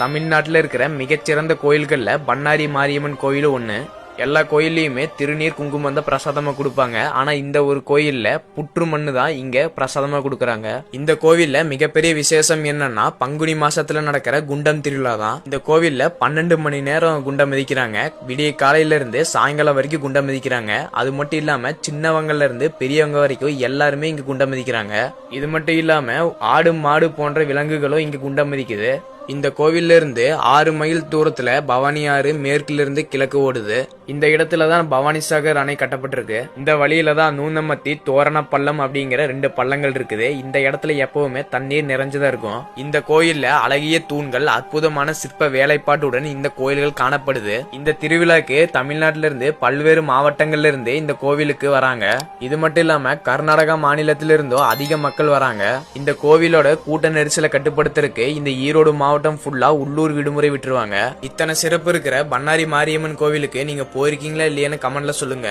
தமிழ்நாட்டுல இருக்கிற மிகச்சிறந்த கோயில்கள்ல பண்ணாரி மாரியம்மன் கோயிலும் ஒண்ணு. எல்லா கோயில்லையுமே திருநீர் குங்குமம் தான் பிரசாதமா கொடுப்பாங்க. ஆனா இந்த ஒரு கோயில்ல புற்று மண்ணு தான் இங்க பிரசாதமா கொடுக்கறாங்க. இந்த கோவில்ல மிகப்பெரிய விசேஷம் என்னன்னா பங்குனி மாசத்துல நடக்கிற குண்டம் திருவிழா தான். இந்த கோவில்ல 12 மணி நேரம் குண்டம் மிதிக்கிறாங்க. விடிய காலையில இருந்து சாயங்காலம் வரைக்கும் குண்டம் மிதிக்கிறாங்க. அது மட்டும் இல்லாம சின்னவங்கல இருந்து பெரியவங்க வரைக்கும் எல்லாருமே இங்க குண்டம் மிதிக்கிறாங்க. இது மட்டும் இல்லாம ஆடு மாடு போன்ற விலங்குகளும் இங்க குண்டம் மிதிக்குது. இந்த கோவில்ல இருந்து 6 மைல் தூரத்துல பவானி ஆறு மேற்குல இருந்து கிழக்கு ஓடுது. இந்த இடத்துலதான் பவானி சாகர் அணை கட்டப்பட்டிருக்கு. இந்த வழியில தான் நூனமத்தி தோரண பள்ளம் அப்படிங்கிற 2 பள்ளங்கள் இருக்குது. இந்த இடத்துல எப்பவுமே தண்ணீர் நிறைஞ்சுதான் இருக்கும். இந்த கோயில்ல அழகிய தூண்கள், அற்புதமான சிற்ப வேலைப்பாட்டுடன் இந்த கோயில்கள் காணப்படுது. இந்த திருவிழாக்கு தமிழ்நாட்டில இருந்து பல்வேறு மாவட்டங்கள்ல இருந்து இந்த கோவிலுக்கு வராங்க. இது மட்டும் இல்லாம கர்நாடகா மாநிலத்திலிருந்தும் அதிக மக்கள் வராங்க. இந்த கோவிலோட கூட்ட நெரிசலை கட்டுப்படுத்துறதுக்கு இந்த ஈரோடு மாவட்டம் ஃபுல்லா உள்ளூர் விடுமுறை விட்டுருவாங்க. இத்தனை சிறப்பு இருக்கிற பண்ணாரி மாரியம்மன் கோவிலுக்கு நீங்க போயிருக்கீங்களா இல்லையான்னு கமெண்ட்ல சொல்லுங்க.